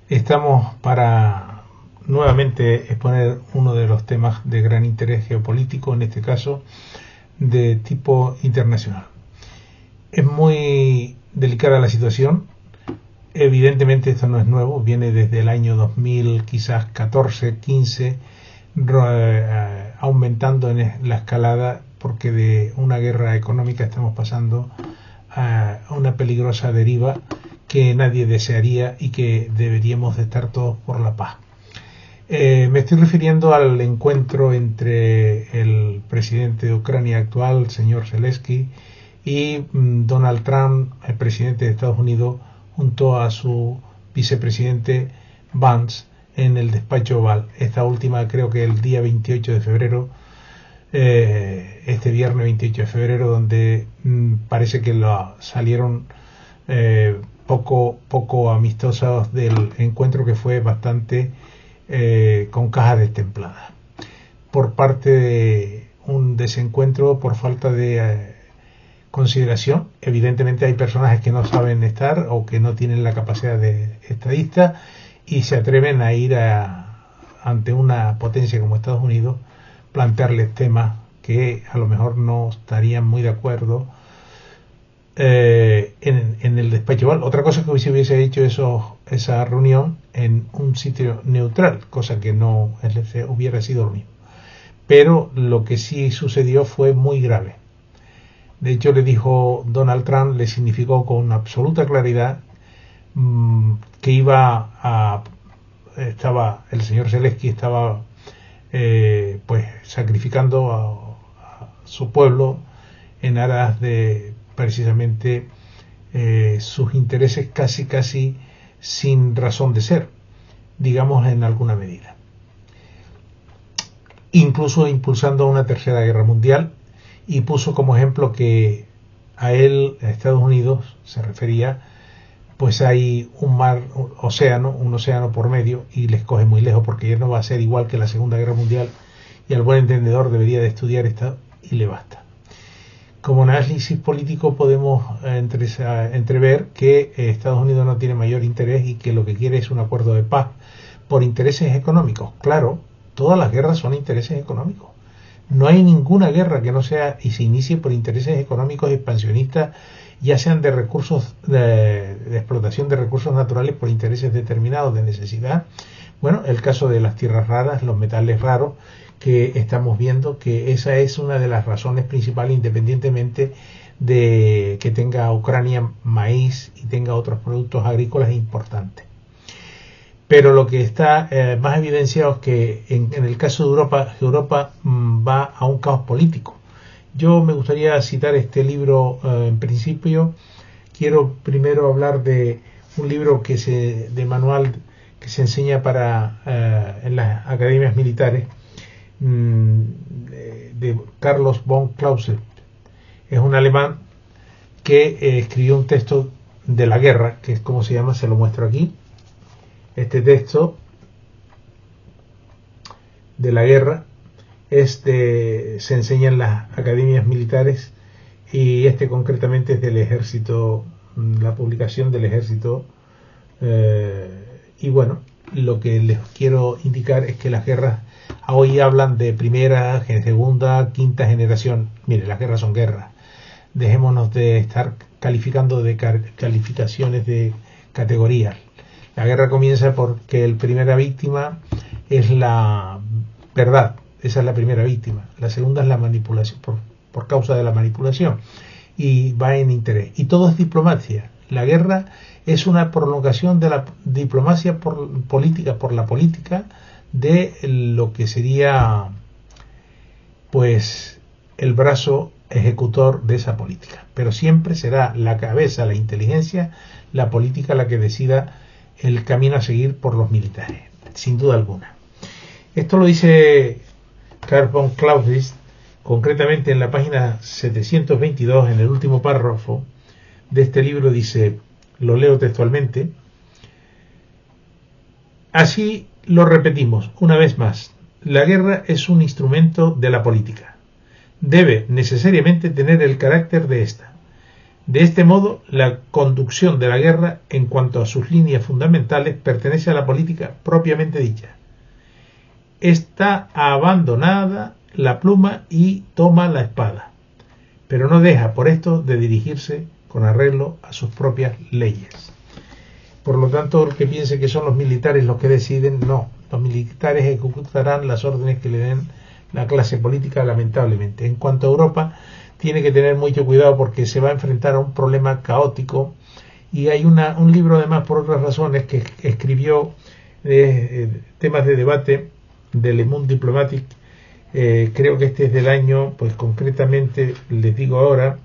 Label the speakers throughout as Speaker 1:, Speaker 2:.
Speaker 1: Estamos para nuevamente exponer uno de los temas de gran interés geopolítico, en este caso de tipo internacional. Es muy delicada la situación. Evidentemente esto no es nuevo, viene desde el año 2000, quizás 14, 15, aumentando en la escalada, porque de una guerra económica estamos pasando a una peligrosa deriva que nadie desearía y que deberíamos de estar todos por la paz. Me estoy refiriendo al encuentro entre el presidente de Ucrania actual, el señor Zelensky, y Donald Trump, el presidente de Estados Unidos, junto a su vicepresidente Vance en el despacho Oval. Esta última creo que el día 28 de febrero, este viernes 28 de febrero, donde parece que salieron poco amistosos del encuentro, que fue bastante con cajas destempladas por parte de un desencuentro por falta de consideración. Evidentemente hay personajes que no saben estar o que no tienen la capacidad de estadista y se atreven a ir ante una potencia como Estados Unidos, plantearles temas que a lo mejor no estarían muy de acuerdo en el despacho Oval. Otra cosa es que se hubiese hecho esa reunión en un sitio neutral, cosa que no hubiera sido lo mismo. Pero lo que sí sucedió fue muy grave. De hecho, le dijo Donald Trump, le significó con absoluta claridad que estaba el señor Zelensky estaba pues sacrificando a su pueblo en aras de precisamente sus intereses casi sin razón de ser, digamos, en alguna medida. Incluso impulsando una tercera guerra mundial, y puso como ejemplo que a Estados Unidos, se refería, pues hay un océano por medio, y les coge muy lejos, porque ya no va a ser igual que la Segunda Guerra Mundial, y al buen entendedor debería de estudiar esto y le basta. Como análisis político podemos entrever que Estados Unidos no tiene mayor interés y que lo que quiere es un acuerdo de paz por intereses económicos. Claro, todas las guerras son intereses económicos. No hay ninguna guerra que no sea y se inicie por intereses económicos expansionistas, ya sean de recursos de explotación de recursos naturales por intereses determinados de necesidad. Bueno, el caso de las tierras raras, los metales raros, que estamos viendo que esa es una de las razones principales, independientemente de que tenga Ucrania maíz y tenga otros productos agrícolas importantes. Pero lo que está más evidenciado es que en el caso de Europa va a un caos político. Yo me gustaría citar este libro en principio. Quiero primero hablar de un libro de manual que se enseña en las academias militares, de Carlos von Clausewitz. Es un alemán que escribió un texto de la guerra, que es como se llama, se lo muestro aquí. Este texto de la guerra se enseña en las academias militares, y concretamente es del ejército, la publicación del ejército. Y bueno, lo que les quiero indicar es que las guerras hoy hablan de primera, segunda, quinta generación. Mire, las guerras son guerras. Dejémonos de estar calificando de calificaciones de categorías. La guerra comienza porque la primera víctima es la verdad. Esa es la primera víctima. La segunda es la manipulación, por causa de la manipulación. Y va en interés. Y todo es diplomacia. La guerra es una prolongación de la diplomacia por la política, de lo que sería pues el brazo ejecutor de esa política. Pero siempre será la cabeza, la inteligencia, la política la que decida el camino a seguir por los militares, sin duda alguna. Esto lo dice Carl von Clausewitz, concretamente en la página 722, en el último párrafo de este libro. Dice, lo leo textualmente: así lo repetimos una vez más, la guerra es un instrumento de la política. Debe necesariamente tener el carácter de esta. De este modo, la conducción de la guerra en cuanto a sus líneas fundamentales pertenece a la política propiamente dicha. Está abandonada la pluma y toma la espada, pero no deja por esto de dirigirse con arreglo a sus propias leyes. Por lo tanto, el que piense que son los militares los que deciden, no. Los militares ejecutarán las órdenes que le den la clase política, lamentablemente. En cuanto a Europa, tiene que tener mucho cuidado porque se va a enfrentar a un problema caótico, y hay un libro además por otras razones que escribió temas de debate de Le Monde Diplomatique. Creo que este es del año, pues concretamente les digo ahora,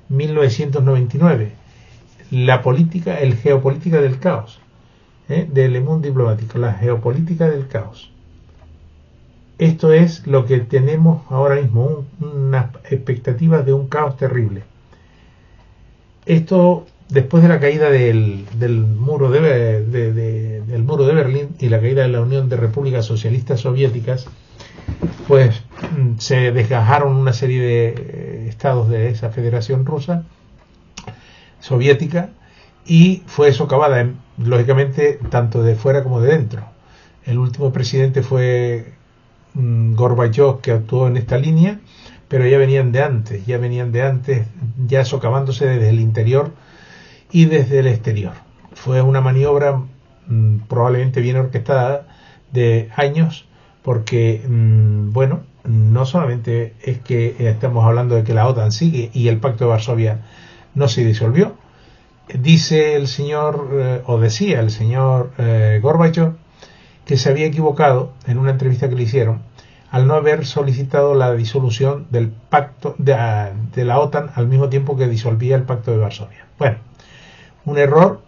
Speaker 1: 1999, la política, el geopolítica del caos, de Le Monde Diplomatique, la geopolítica del caos. Esto es lo que tenemos ahora mismo, unas expectativas de un caos terrible. Esto, después de la caída del muro del muro de Berlín y la caída de la Unión de Repúblicas Socialistas Soviéticas, pues se desgajaron una serie de estados de esa Federación Rusa soviética, y fue socavada, lógicamente, tanto de fuera como de dentro. El último presidente fue Gorbachev, que actuó en esta línea, pero ya venían de antes, ya socavándose desde el interior y desde el exterior. Fue una maniobra probablemente bien orquestada de años, porque, bueno, no solamente es que estamos hablando de que la OTAN sigue y el Pacto de Varsovia no se disolvió. Dice el señor, o decía el señor Gorbachev, que se había equivocado en una entrevista que le hicieron al no haber solicitado la disolución del pacto de la OTAN al mismo tiempo que disolvía el Pacto de Varsovia. Bueno, un error,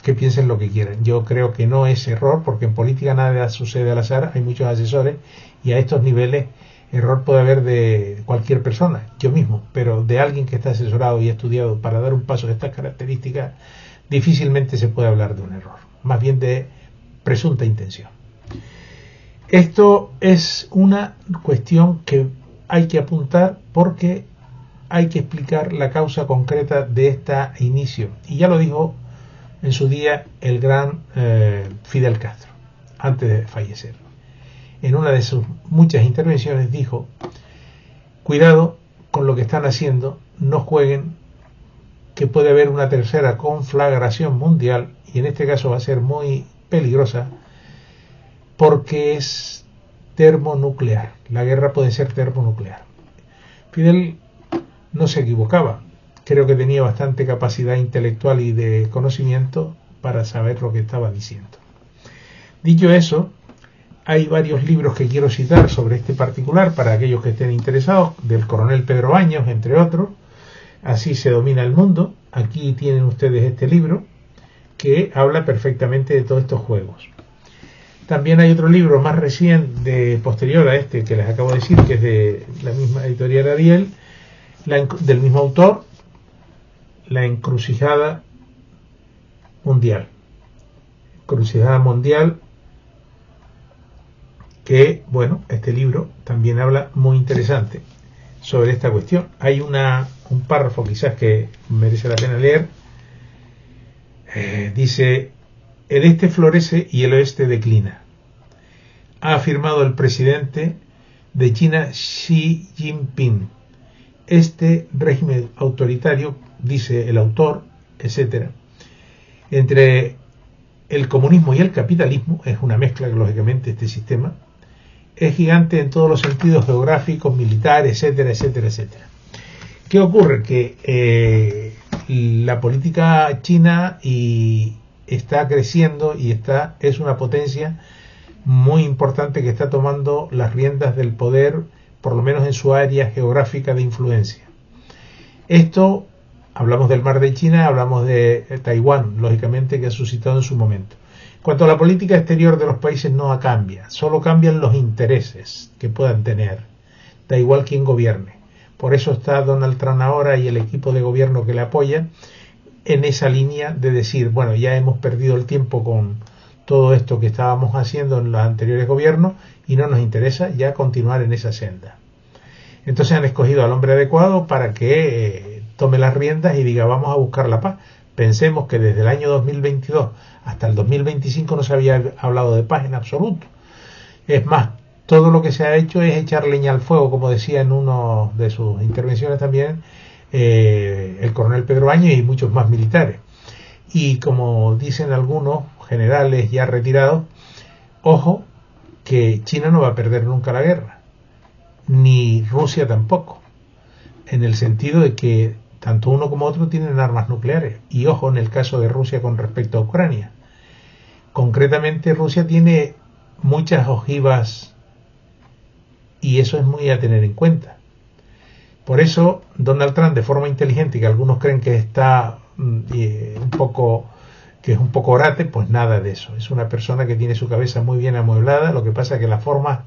Speaker 1: que piensen lo que quieran. Yo creo que no es error, porque en política nada sucede al azar, hay muchos asesores, y a estos niveles error puede haber de cualquier persona, yo mismo, pero de alguien que está asesorado y estudiado para dar un paso de estas características, difícilmente se puede hablar de un error, más bien de presunta intención. Esto es una cuestión que hay que apuntar, porque hay que explicar la causa concreta de este inicio, y ya lo dijo en su día el gran Fidel Castro, antes de fallecer. En una de sus muchas intervenciones dijo: cuidado con lo que están haciendo, no jueguen, que puede haber una tercera conflagración mundial, y en este caso va a ser muy peligrosa, porque es termonuclear. La guerra puede ser termonuclear. Fidel no se equivocaba. Creo que tenía bastante capacidad intelectual y de conocimiento para saber lo que estaba diciendo. Dicho eso, hay varios libros que quiero citar sobre este particular para aquellos que estén interesados, del coronel Pedro Baños, entre otros. Así se domina el mundo. Aquí tienen ustedes este libro que habla perfectamente de todos estos juegos. También hay otro libro más reciente, posterior a este que les acabo de decir, que es de la misma editorial Ariel, del mismo autor, La encrucijada mundial. Encrucijada mundial, que, bueno, este libro también habla muy interesante sobre esta cuestión. Hay un párrafo quizás que merece la pena leer. Dice: el este florece y el oeste declina, ha afirmado el presidente de China, Xi Jinping. Este régimen autoritario, dice el autor, etcétera, entre el comunismo y el capitalismo, es una mezcla, lógicamente, este sistema, es gigante en todos los sentidos geográficos, militares, etcétera, etcétera, etcétera. ¿Qué ocurre? Que la política china está creciendo y es una potencia muy importante que está tomando las riendas del poder, por lo menos en su área geográfica de influencia. Esto, hablamos del Mar de China, hablamos de Taiwán, lógicamente, que ha suscitado en su momento. Cuanto a la política exterior de los países, no cambia, solo cambian los intereses que puedan tener, da igual quién gobierne. Por eso está Donald Trump ahora y el equipo de gobierno que le apoya en esa línea de decir, bueno, ya hemos perdido el tiempo con todo esto que estábamos haciendo en los anteriores gobiernos y no nos interesa ya continuar en esa senda. Entonces han escogido al hombre adecuado para que tome las riendas y diga vamos a buscar la paz. Pensemos que desde el año 2022 hasta el 2025 no se había hablado de paz en absoluto. Es más, todo lo que se ha hecho es echar leña al fuego, como decía en una de sus intervenciones también el coronel Pedro Áñez y muchos más militares. Y como dicen algunos generales ya retirados, ojo, que China no va a perder nunca la guerra, ni Rusia tampoco, en el sentido de que tanto uno como otro tienen armas nucleares. Y ojo, en el caso de Rusia con respecto a Ucrania. Concretamente, Rusia tiene muchas ojivas y eso es muy a tener en cuenta. Por eso, Donald Trump, de forma inteligente, que algunos creen que está un poco orate, pues nada de eso. Es una persona que tiene su cabeza muy bien amueblada. Lo que pasa es que las formas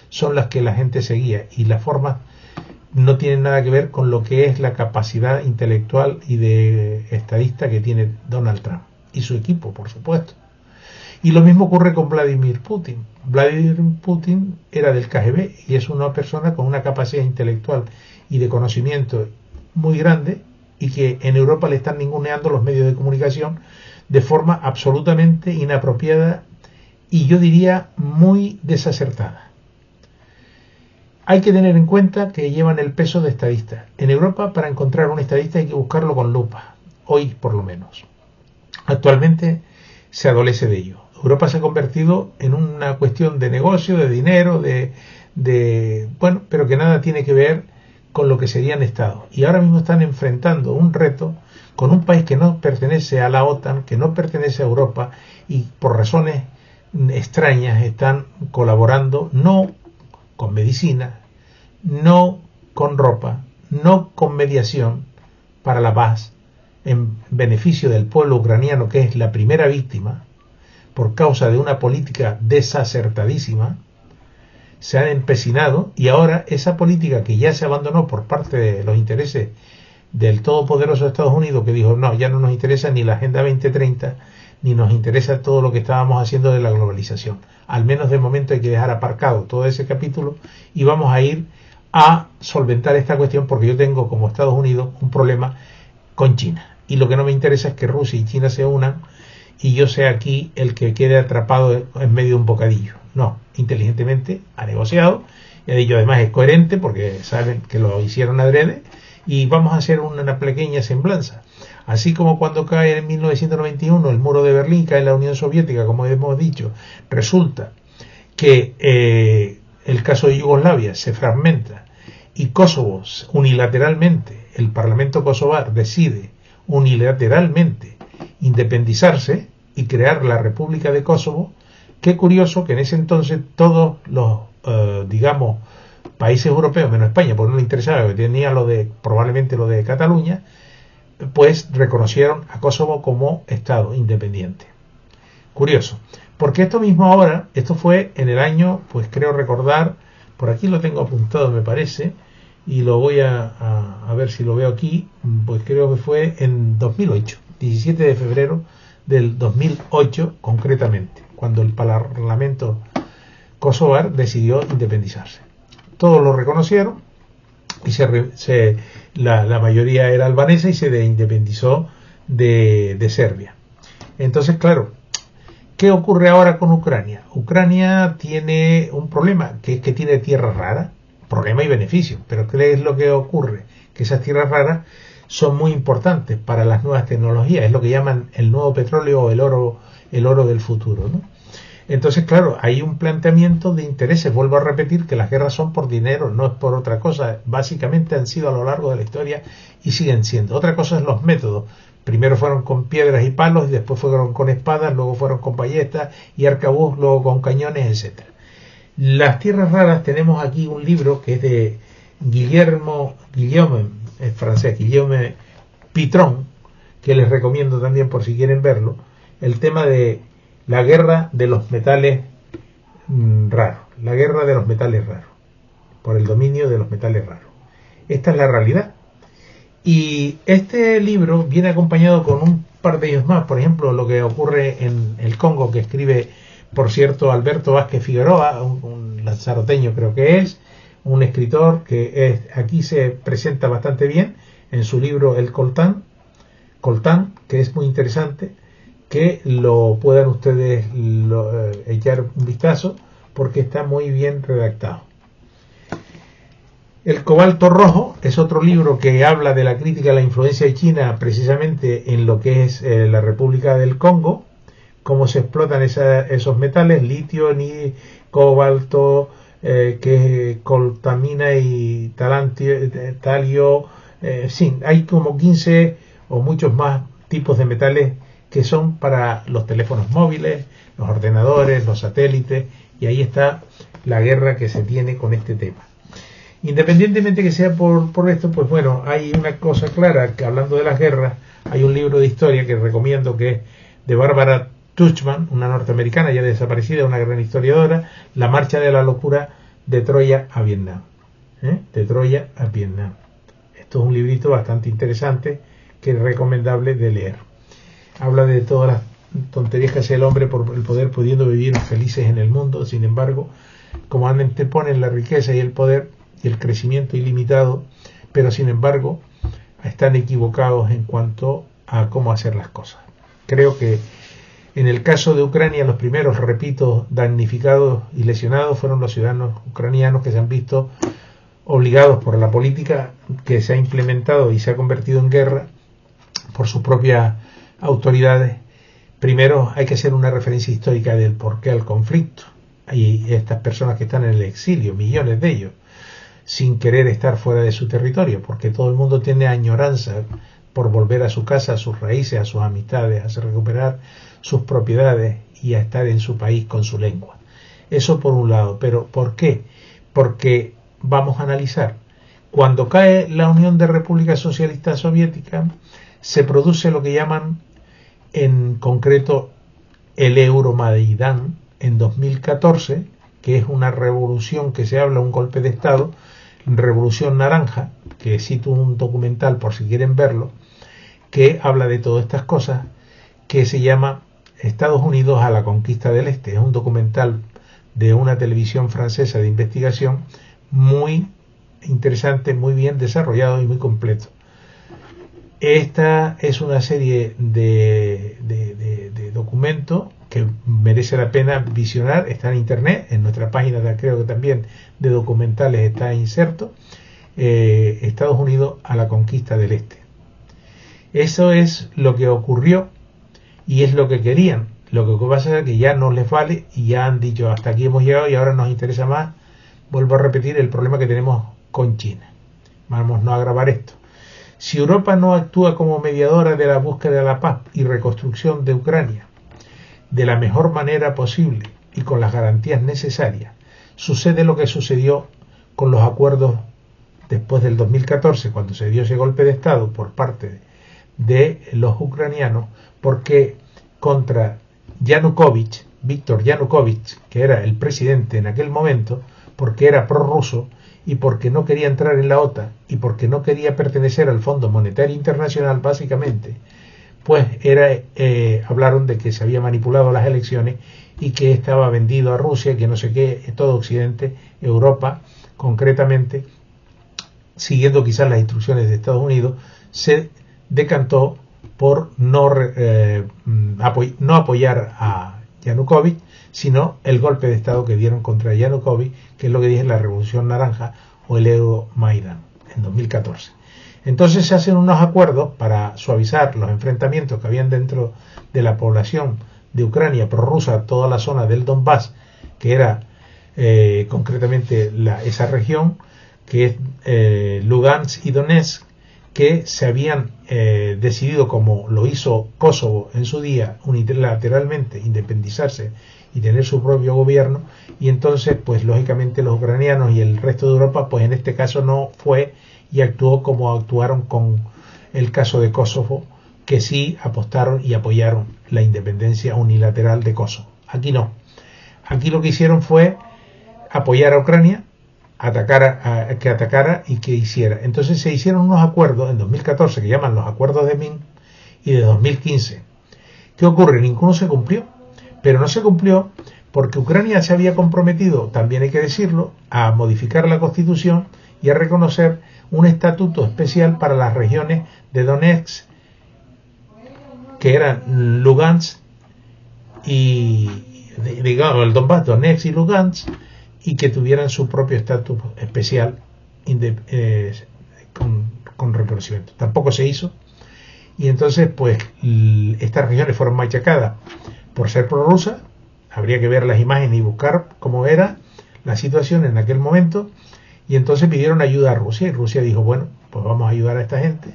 Speaker 1: son las que la gente seguía y las formas no tienen nada que ver con lo que es la capacidad intelectual y de estadista que tiene Donald Trump y su equipo, por supuesto. Y lo mismo ocurre con Vladimir Putin. Vladimir Putin era del KGB y es una persona con una capacidad intelectual y de conocimiento muy grande y que en Europa le están ninguneando los medios de comunicación de forma absolutamente inapropiada y yo diría muy desacertada. Hay que tener en cuenta que llevan el peso de estadistas. En Europa, para encontrar un estadista hay que buscarlo con lupa, hoy por lo menos. Actualmente se adolece de ello. Europa se ha convertido en una cuestión de negocio, de dinero, bueno, pero que nada tiene que ver con lo que serían estados. Y ahora mismo están enfrentando un reto con un país que no pertenece a la OTAN, que no pertenece a Europa y por razones extrañas están colaborando no con medicina, no con ropa, no con mediación para la paz, en beneficio del pueblo ucraniano, que es la primera víctima, por causa de una política desacertadísima, se han empecinado y ahora esa política que ya se abandonó por parte de los intereses del todopoderoso Estados Unidos, que dijo, no, ya no nos interesa ni la Agenda 2030, ni nos interesa todo lo que estábamos haciendo de la globalización. Al menos de momento hay que dejar aparcado todo ese capítulo y vamos a ir a solventar esta cuestión porque yo tengo como Estados Unidos un problema con China. Y lo que no me interesa es que Rusia y China se unan y yo sea aquí el que quede atrapado en medio de un bocadillo. No, inteligentemente ha negociado y ha dicho además es coherente porque saben que lo hicieron adrede y vamos a hacer una pequeña semblanza. Así como cuando cae en 1991 el muro de Berlín, cae en la Unión Soviética, como hemos dicho, resulta que el caso de Yugoslavia se fragmenta y Kosovo unilateralmente, el Parlamento kosovar decide unilateralmente independizarse y crear la República de Kosovo. Qué curioso que en ese entonces todos los, digamos, países europeos, menos España, porque no le interesaba, que tenía probablemente lo de Cataluña, pues reconocieron a Kosovo como Estado independiente. Curioso, porque esto mismo ahora, esto fue en el año, pues creo recordar, por aquí lo tengo apuntado me parece, y lo voy a ver si lo veo aquí, pues creo que fue en 2008, 17 de febrero del 2008 concretamente, cuando el Parlamento kosovar decidió independizarse. Todos lo reconocieron y la mayoría era albanesa y se independizó de Serbia. Entonces, claro, ¿qué ocurre ahora con Ucrania? Ucrania tiene un problema, que es que tiene tierras raras, problema y beneficio, pero ¿qué es lo que ocurre? Que esas tierras raras son muy importantes para las nuevas tecnologías, es lo que llaman el nuevo petróleo o el oro del futuro, ¿no? Entonces, claro, hay un planteamiento de intereses. Vuelvo a repetir que las guerras son por dinero, no es por otra cosa. Básicamente han sido a lo largo de la historia y siguen siendo. Otra cosa es los métodos. Primero fueron con piedras y palos y después fueron con espadas, luego fueron con ballestas y arcabuz, luego con cañones, etc. Las tierras raras, tenemos aquí un libro que es de Guillaume, es francés, Guillaume Pitron, que les recomiendo también por si quieren verlo, el tema de la guerra de los metales raros, la guerra de los metales raros, por el dominio de los metales raros. Esta es la realidad. Y este libro viene acompañado con un par de ellos más, por ejemplo, lo que ocurre en el Congo, que escribe, por cierto, Alberto Vázquez Figueroa, un lanzaroteño creo que es, un escritor que aquí se presenta bastante bien, en su libro El Coltán, que es muy interesante, que lo puedan ustedes echar un vistazo porque está muy bien redactado. El Cobalto Rojo es otro libro que habla de la crítica a la influencia de China precisamente en lo que es la República del Congo, cómo se explotan esos metales, litio, ni cobalto, que coltamina y talio, sí, hay como 15 o muchos más tipos de metales que son para los teléfonos móviles, los ordenadores, los satélites, y ahí está la guerra que se tiene con este tema. Independientemente que sea por esto, pues bueno, hay una cosa clara, que hablando de las guerras, hay un libro de historia que recomiendo, que es de Barbara Tuchman, una norteamericana ya desaparecida, una gran historiadora, La marcha de la locura de Troya a Vietnam. De Troya a Vietnam. Esto es un librito bastante interesante que es recomendable de leer. Habla de todas las tonterías que hace el hombre por el poder, pudiendo vivir felices en el mundo. Sin embargo, como anteponen la riqueza y el poder y el crecimiento ilimitado, pero sin embargo están equivocados en cuanto a cómo hacer las cosas. Creo que en el caso de Ucrania, los primeros, repito, damnificados y lesionados fueron los ciudadanos ucranianos, que se han visto obligados por la política que se ha implementado y se ha convertido en guerra por sus propias autoridades. Primero hay que hacer una referencia histórica del porqué al conflicto. Hay estas personas que están en el exilio, millones de ellos, sin querer estar fuera de su territorio, porque todo el mundo tiene añoranza por volver a su casa, a sus raíces, a sus amistades, a recuperar sus propiedades y a estar en su país con su lengua. Eso por un lado. Pero ¿por qué? Porque vamos a analizar. Cuando cae la Unión de Repúblicas Socialistas Soviéticas, se produce lo que llaman en concreto el Euromaidán en 2014, que es una revolución que se habla, un golpe de Estado, Revolución Naranja, que cito un documental por si quieren verlo, que habla de todas estas cosas, que se llama Estados Unidos a la conquista del Este. Es un documental de una televisión francesa de investigación muy interesante, muy bien desarrollado y muy completo. Esta es una serie de documentos que merece la pena visionar. Está en internet, en nuestra página creo que también de documentales está inserto. Estados Unidos a la conquista del Este. Eso es lo que ocurrió y es lo que querían. Lo que pasa es que ya no les vale y ya han dicho hasta aquí hemos llegado y ahora nos interesa más, vuelvo a repetir, el problema que tenemos con China. Vamos no a agravar esto. Si Europa no actúa como mediadora de la búsqueda de la paz y reconstrucción de Ucrania de la mejor manera posible y con las garantías necesarias, sucede lo que sucedió con los acuerdos después del 2014, cuando se dio ese golpe de Estado por parte de los ucranianos, porque contra Yanukovych, Víctor Yanukovych, que era el presidente en aquel momento, porque era prorruso y porque no quería entrar en la OTAN y porque no quería pertenecer al Fondo Monetario Internacional, básicamente, pues hablaron de que se había manipulado las elecciones y que estaba vendido a Rusia, que no sé qué, todo Occidente, Europa, concretamente, siguiendo quizás las instrucciones de Estados Unidos, se decantó por no apoyar a Yanukovych, sino el golpe de Estado que dieron contra Yanukovych, que es lo que dije, la Revolución Naranja o el Euromaidán en 2014. Entonces se hacen unos acuerdos para suavizar los enfrentamientos que habían dentro de la población de Ucrania prorrusa, toda la zona del Donbass, que era concretamente esa región, que es Lugansk y Donetsk, que se habían decidido, como lo hizo Kosovo en su día, unilateralmente independizarse y tener su propio gobierno, y entonces pues lógicamente los ucranianos y el resto de Europa pues en este caso no fue y actuó como actuaron con el caso de Kosovo, que sí apostaron y apoyaron la independencia unilateral de Kosovo. Aquí no. Aquí lo que hicieron fue apoyar a Ucrania, que atacara y que hiciera. Entonces se hicieron unos acuerdos en 2014 que llaman los acuerdos de Minsk y de 2015. ¿Qué ocurre? Ninguno se cumplió, pero no se cumplió porque Ucrania se había comprometido, también hay que decirlo, a modificar la Constitución y a reconocer un estatuto especial para las regiones de Donetsk, que eran Lugansk y, digamos, el Donbass, Donetsk y Lugansk, y que tuvieran su propio estatus especial con reconocimiento. Tampoco se hizo, y entonces pues estas regiones fueron machacadas por ser prorrusas. Habría que ver las imágenes y buscar cómo era la situación en aquel momento, y entonces pidieron ayuda a Rusia, y Rusia dijo, bueno, pues vamos a ayudar a esta gente,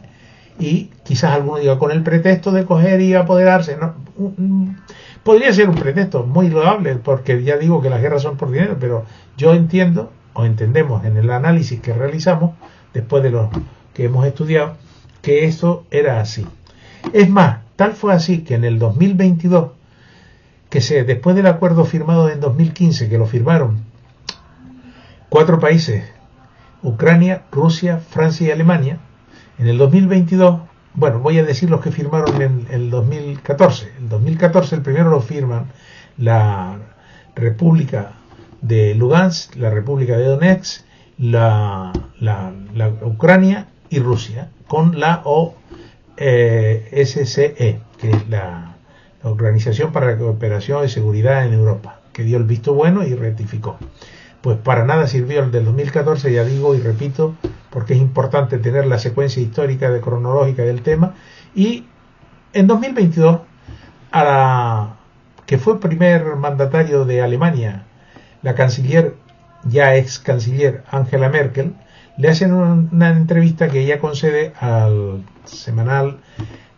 Speaker 1: y quizás alguno diga con el pretexto de coger y apoderarse, ¿no? Podría ser un pretexto muy loable, porque ya digo que las guerras son por dinero, pero yo entiendo, o entendemos en el análisis que realizamos, después de lo que hemos estudiado, que esto era así. Es más, tal fue así que en el 2022, después del acuerdo firmado en 2015, que lo firmaron 4 países, Ucrania, Rusia, Francia y Alemania, en el 2022, bueno, voy a decir los que firmaron en el 2014. En 2014 el primero lo firman la República de Lugansk, la República de Donetsk, la Ucrania y Rusia, con la OSCE, que es la Organización para la Cooperación y Seguridad en Europa, que dio el visto bueno y rectificó. Pues para nada sirvió el del 2014, ya digo y repito, porque es importante tener la secuencia histórica cronológica del tema. Y en 2022, que fue primer mandatario de Alemania, la canciller, ya ex canciller Angela Merkel, le hacen una entrevista que ella concede al semanal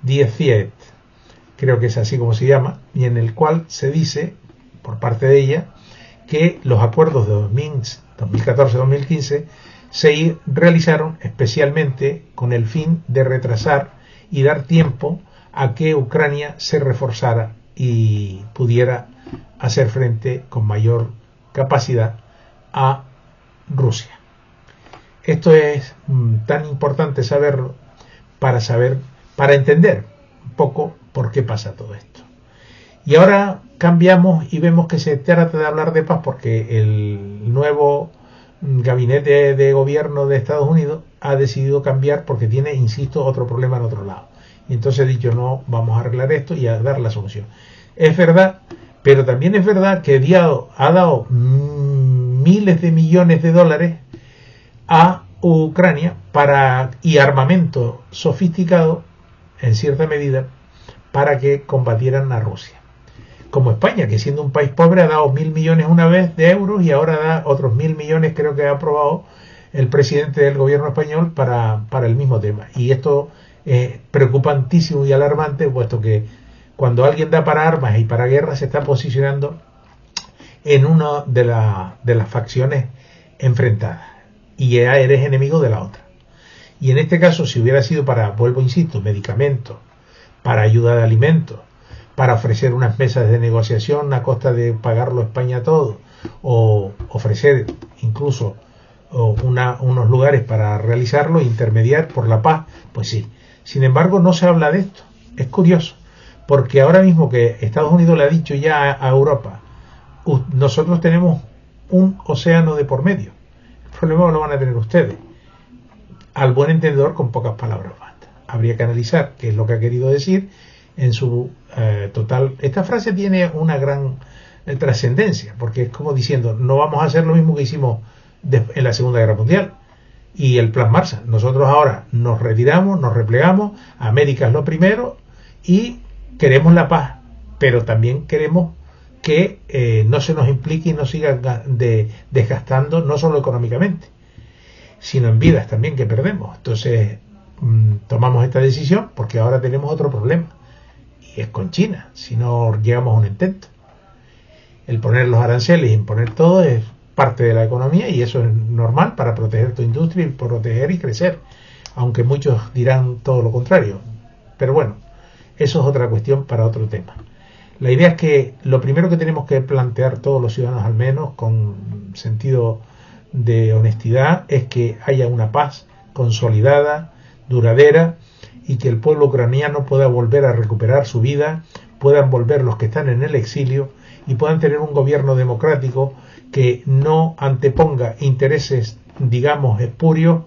Speaker 1: Die Zeit, creo que es así como se llama, y en el cual se dice, por parte de ella, que los acuerdos de 2014-2015 se realizaron especialmente con el fin de retrasar y dar tiempo a que Ucrania se reforzara y pudiera hacer frente con mayor capacidad a Rusia. Esto es tan importante saberlo para entender un poco por qué pasa todo esto. Y ahora cambiamos y vemos que se trata de hablar de paz porque el nuevo gabinete de gobierno de Estados Unidos ha decidido cambiar porque tiene, insisto, otro problema en otro lado. Y entonces he dicho, no, vamos a arreglar esto y a dar la solución. Es verdad, pero también es verdad que ha dado miles de millones de dólares a Ucrania y armamento sofisticado, en cierta medida, para que combatieran a Rusia. Como España, que siendo un país pobre ha dado 1.000 millones una vez de euros y ahora da otros 1.000 millones, creo que ha aprobado el presidente del gobierno español para el mismo tema. Y esto es preocupantísimo y alarmante, puesto que cuando alguien da para armas y para guerra se está posicionando en una de las facciones enfrentadas y ya eres enemigo de la otra. Y en este caso, si hubiera sido para, vuelvo insisto, medicamentos, para ayuda de alimentos, para ofrecer unas mesas de negociación a costa de pagarlo España todo, o ofrecer incluso unos lugares para realizarlo, intermediar por la paz, pues sí. Sin embargo, no se habla de esto. Es curioso, porque ahora mismo que Estados Unidos le ha dicho ya a Europa, nosotros tenemos un océano de por medio, el problema lo van a tener ustedes. Al buen entendedor, con pocas palabras basta. Habría que analizar qué es lo que ha querido decir en su total. Esta frase tiene una gran trascendencia, porque es como diciendo, no vamos a hacer lo mismo que hicimos en la Segunda Guerra Mundial y el Plan Marshall. Nosotros ahora nos retiramos, nos replegamos, América es lo primero y queremos la paz, pero también queremos que no se nos implique y no siga desgastando, no solo económicamente, sino en vidas también que perdemos. Entonces tomamos esta decisión porque ahora tenemos otro problema, y es con China, si no llegamos a un intento. El poner los aranceles, imponer todo, es parte de la economía y eso es normal para proteger tu industria y proteger y crecer, aunque muchos dirán todo lo contrario. Pero bueno, eso es otra cuestión para otro tema. La idea es que lo primero que tenemos que plantear todos los ciudadanos, al menos con sentido de honestidad, es que haya una paz consolidada, duradera, y que el pueblo ucraniano pueda volver a recuperar su vida, puedan volver los que están en el exilio y puedan tener un gobierno democrático que no anteponga intereses digamos, espurios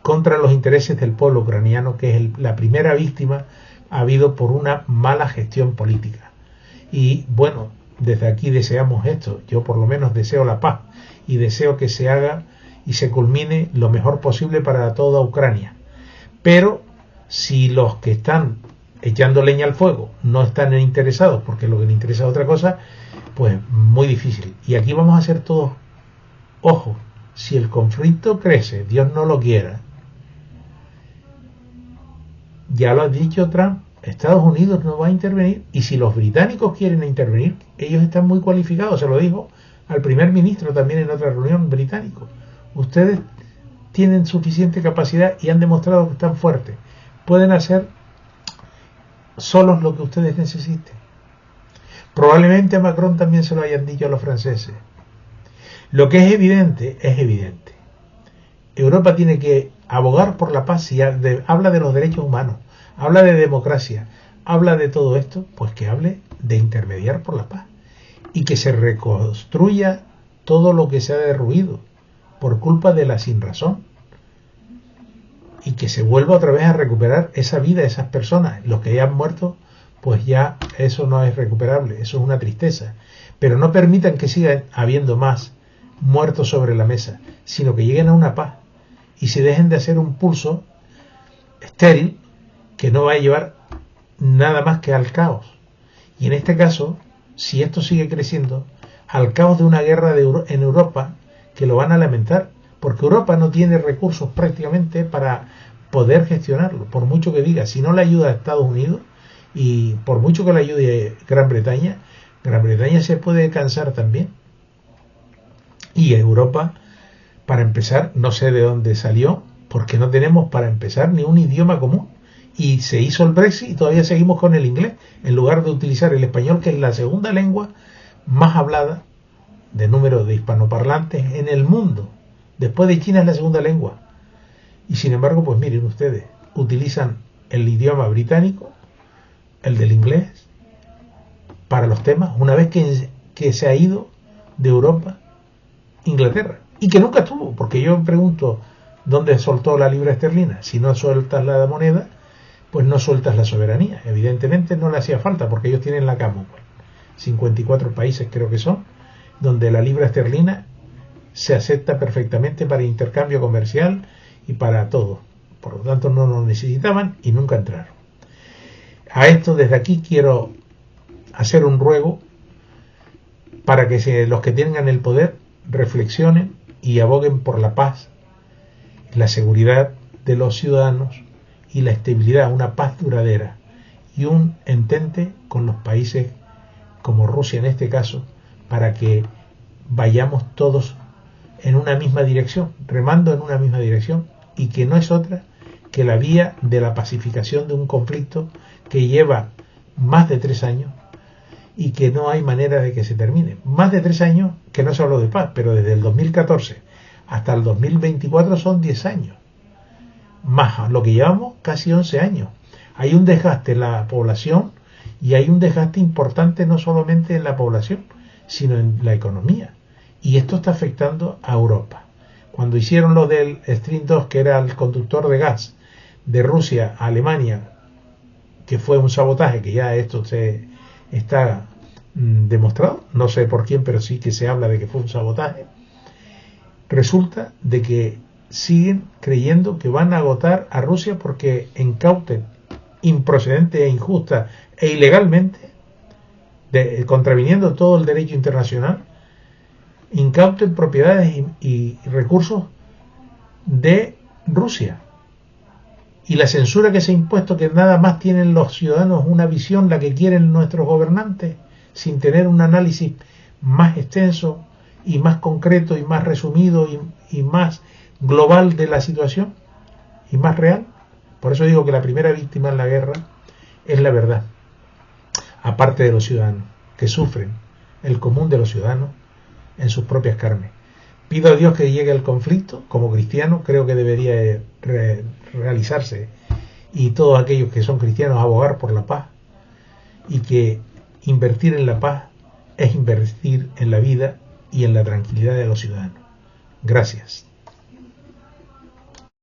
Speaker 1: contra los intereses del pueblo ucraniano, que es la primera víctima ha habido por una mala gestión política. Y bueno, desde aquí deseamos esto. Yo por lo menos deseo la paz y deseo que se haga y se culmine lo mejor posible para toda Ucrania. Pero si los que están echando leña al fuego no están interesados, porque lo que les interesa es otra cosa, pues muy difícil. Y aquí vamos a hacer todos, ojo, si el conflicto crece, Dios no lo quiera, ya lo ha dicho Trump, Estados Unidos no va a intervenir, y si los británicos quieren intervenir, ellos están muy cualificados, se lo dijo al primer ministro también en otra reunión británico. Ustedes tienen suficiente capacidad y han demostrado que están fuertes. Pueden hacer solos lo que ustedes necesiten. Probablemente a Macron también se lo hayan dicho a los franceses. Lo que es evidente, es evidente. Europa tiene que abogar por la paz. Si habla de los derechos humanos, habla de democracia, habla de todo esto, pues que hable de intermediar por la paz. Y que se reconstruya todo lo que se ha derruido por culpa de la sinrazón. Y que se vuelva otra vez a recuperar esa vida, esas personas. Los que ya han muerto, pues ya eso no es recuperable, eso es una tristeza. Pero no permitan que sigan habiendo más muertos sobre la mesa, sino que lleguen a una paz y se dejen de hacer un pulso estéril que no va a llevar nada más que al caos. Y en este caso, si esto sigue creciendo, al caos de una guerra en Europa, que lo van a lamentar, porque Europa no tiene recursos prácticamente para poder gestionarlo, por mucho que diga, si no le ayuda a Estados Unidos y por mucho que le ayude Gran Bretaña se puede cansar también. Y Europa, para empezar, no sé de dónde salió, porque no tenemos para empezar ni un idioma común. Y se hizo el Brexit y todavía seguimos con el inglés, en lugar de utilizar el español, que es la segunda lengua más hablada de número de hispanoparlantes en el mundo. Después de China es la segunda lengua. Y sin embargo, pues miren ustedes, utilizan el idioma británico, el del inglés, para los temas, una vez que se ha ido de Europa Inglaterra. Y que nunca estuvo, porque yo me pregunto, ¿dónde soltó la libra esterlina? Si no sueltas la moneda, pues no sueltas la soberanía. Evidentemente no le hacía falta, porque ellos tienen la Commonwealth. 54 países creo que son, donde la libra esterlina se acepta perfectamente para intercambio comercial y para todo. Por lo tanto no lo necesitaban y nunca entraron. A esto desde aquí quiero hacer un ruego para que los que tengan el poder reflexionen y aboguen por la paz, la seguridad de los ciudadanos y la estabilidad, una paz duradera y un entente con los países como Rusia en este caso, para que vayamos todos en una misma dirección, remando en una misma dirección, y que no es otra que la vía de la pacificación de un conflicto que lleva más de 3 años y que no hay manera de que se termine. Más de 3 años que no se habló de paz, pero desde el 2014 hasta el 2024 son 10 años. Más lo que llevamos, casi 11 años. Hay un desgaste en la población y hay un desgaste importante no solamente en la población, sino en la economía. Y esto está afectando a Europa. Cuando hicieron lo del Stream 2, que era el conductor de gas de Rusia a Alemania, que fue un sabotaje, que ya esto se está demostrado, no sé por quién, pero sí que se habla de que fue un sabotaje, resulta de que siguen creyendo que van a agotar a Rusia porque incauten improcedente e injusta e ilegalmente, contraviniendo todo el derecho internacional, incauten propiedades y recursos de Rusia. Y la censura que se ha impuesto, que nada más tienen los ciudadanos una visión, la que quieren nuestros gobernantes, sin tener un análisis más extenso y más concreto y más resumido y más global de la situación y más real. Por eso digo que la primera víctima en la guerra es la verdad, aparte de los ciudadanos, que sufren, el común de los ciudadanos, en sus propias carnes. Pido a Dios que llegue el conflicto. Como cristiano creo que debería realizarse, y todos aquellos que son cristianos abogar por la paz, y que invertir en la paz es invertir en la vida y en la tranquilidad de los ciudadanos. Gracias.